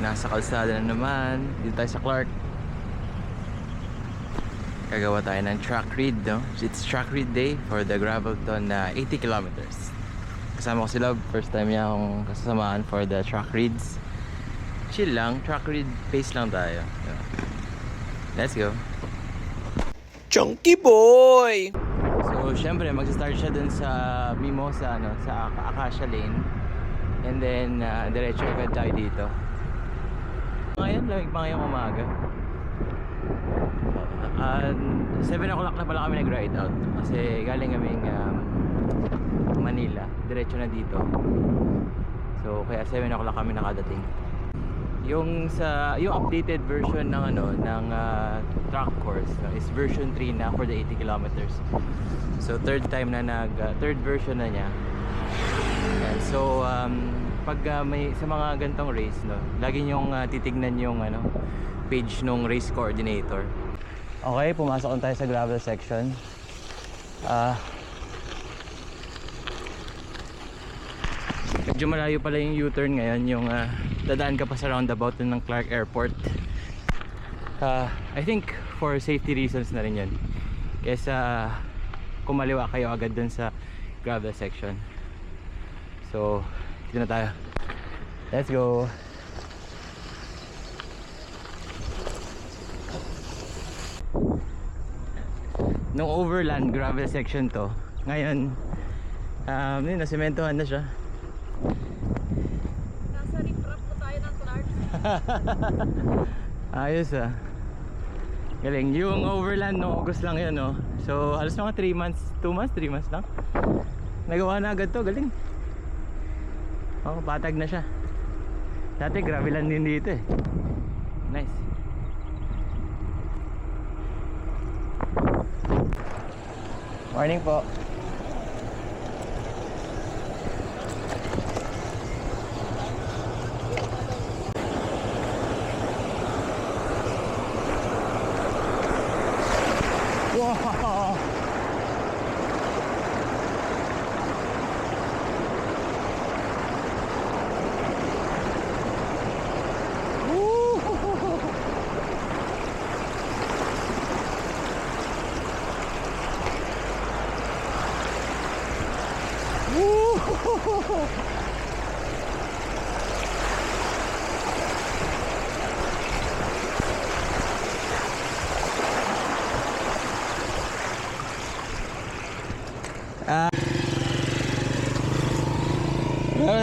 Nasa kalsada na naman. Dito tayo sa Clark. Gagawa tayo ng track read, no? It's track read day for the Gravelton na 80 kilometers. Kasama ko si Love. First time niya akong kasamahan for the track reads. Chill lang. Track read pace lang tayo. Let's go. Chunky boy! So, syempre, mag-start siya dun sa Mimosa, no? Sa Acacia Lane. And then, diretso agad tayo dito. Ngayon, lamig pa ngayong umaga. 7 o'clock na pala kami nag-ride out. Kasi galing kaming Manila. Diretso na dito. So, kaya 7 o'clock kami nakadating. Yung updated version ng track course is version 3 na for the 80 kilometers. So third version na niya. And so pag may sa mga gantong race, no, lagi niyong titignan yung page nung race coordinator. Okay, pumasok na tayo sa gravel section. Medyo malayo pala yung U-turn ngayon, yung dadaan ka pa sa roundabout ng Clark Airport. I think for safety reasons na rin yun, kesa kumaliwa kayo agad dun sa gravel section. So dito na tayo, let's go. Nung overland gravel section to, ngayon nasimentohan na siya. Nasa riprap po tayo ng Clark. Ayos galing. Yung overland no August lang yun, no? So halos mga 3 months 3 months lang nagawa na agad to. Galing. Patag na siya. Dati gravelan din dito eh. Nice. Morning po. Wow.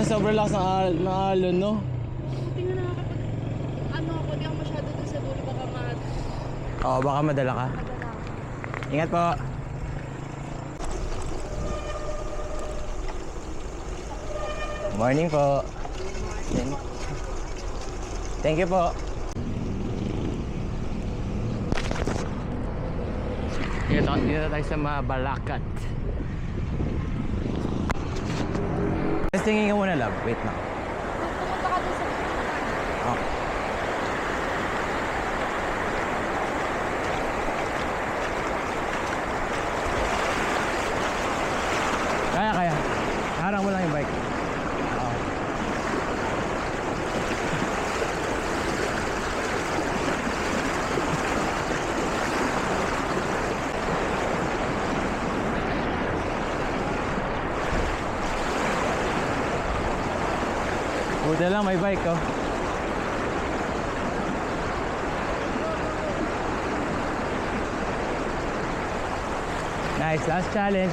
Sobrang lakas ng alon, no? Tingnan na kapag ako, di ako masyado dun sa dulo, baka Oo, baka madala ka. Ingat po. Morning po. Thank you po. Dito na tayo sa Mabalacat. Tingin ka muna, love. Wait na. pumunta ka dun sa Okay. Kaya. Harang mo lang yung bike. Buti lang may bike, oh. Nice, last challenge.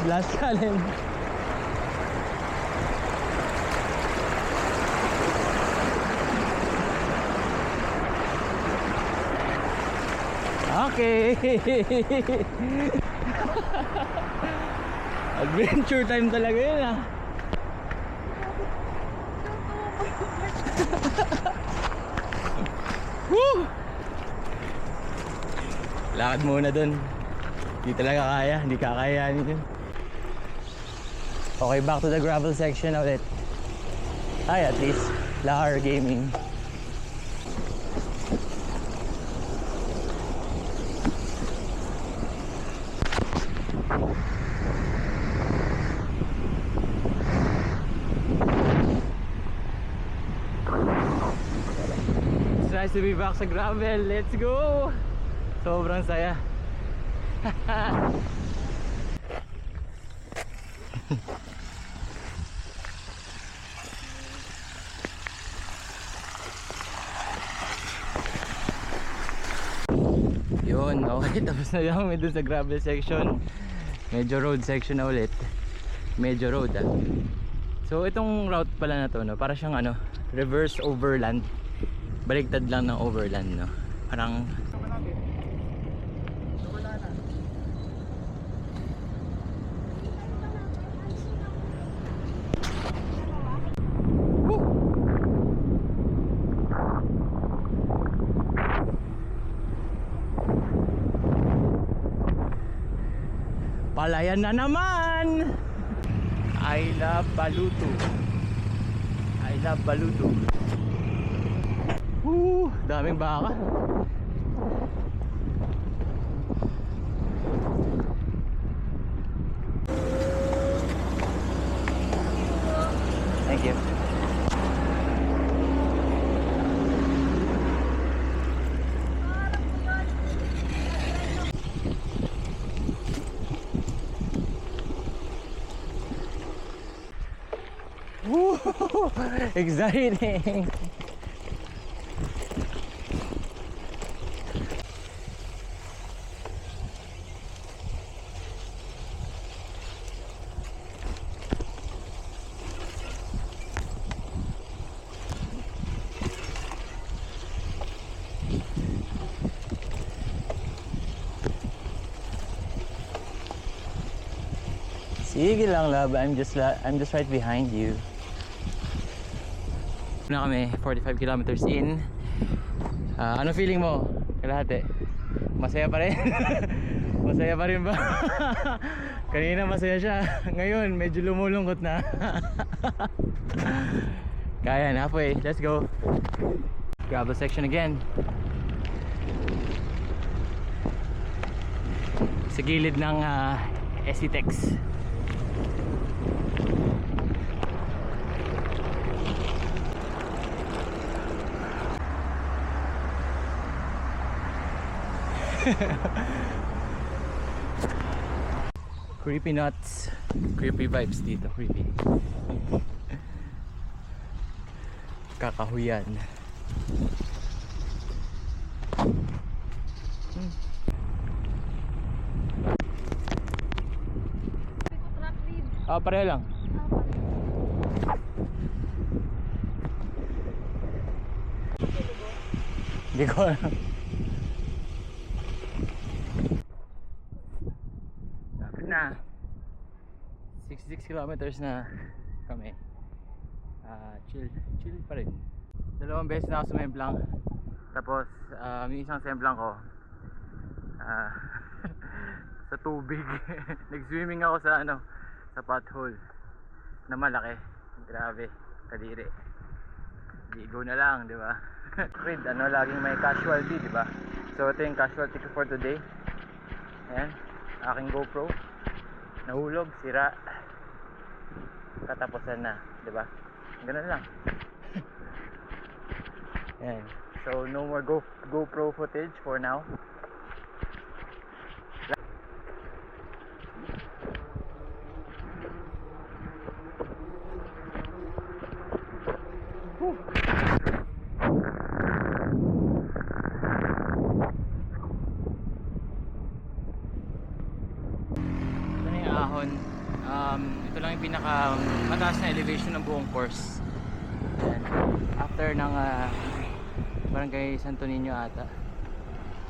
Okay. Adventure time talaga yun, ah. Woo! Lakad muna dun. Hindi talaga kaya, hindi kakayanin yun. Okay, back to the gravel section ulit. Ay, at least Lahar Gaming. nice to be back sa gravel. Let's go! Sobrang saya. Yun, okay. Tapos na lang kami dun sa gravel section. Medyo road section na ulit. Medyo road ah. So itong route pala na to, no, para siyang ano, reverse overland. Baligtad lang ng overland, no. Parang palayan na naman. I love Baluto. I love Baluto. Daming baka. Thank you. Woo! Exciting! Sige lang, love. I'm just right behind you. Na kami, 45 kilometers in. Ano feeling mo? Kalahati. Masaya pa rin? Masaya pa rin ba? Kanina masaya siya. Ngayon, medyo lumulungkot na. Kaya na, halfway. Let's go. Gravel section again. Sa gilid ng Esitex. Creepy nuts. Creepy vibes dito. Creepy. Kakahuyan. Pareho lang. Hindi ko alam. Na 66 kilometers na kami. Chill pa rin. Dalawang beses na ako sumemplang. Tapos yung isang semplang ko sa tubig. Nag-swimming ako sa sa pothole na malaki. Grabe, kadiri. Ligo na lang, di ba? Creed, laging may casualty, di ba? So ito yung casualty ko for today. Ayan, aking GoPro nahulog, sira, katapusan na, di ba? Ganun lang. Ayan. So no more GoPro footage for now. Ito lang yung pinaka mataas na elevation ng buong course. Ayan. After ng Barangay Santo Niño ata.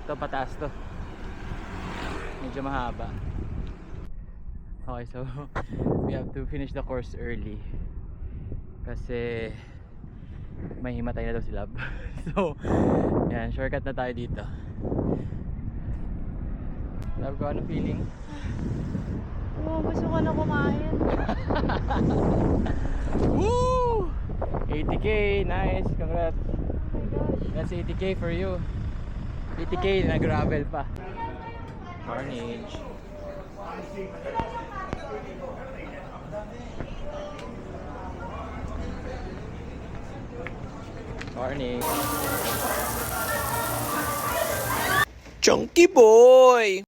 Ito pataas to. Medyo mahaba. Okay, so we have to finish the course early. Kasi may himatay na daw si Lab. So, yan, shortcut na tayo dito. Lab, ko ano feeling? Gusto ko na kumain. Woo! 80k, nice, congrats. Oh my gosh. That's 80k for you. 80k na gravel pa. Carnage. Carnage. Chunky boy!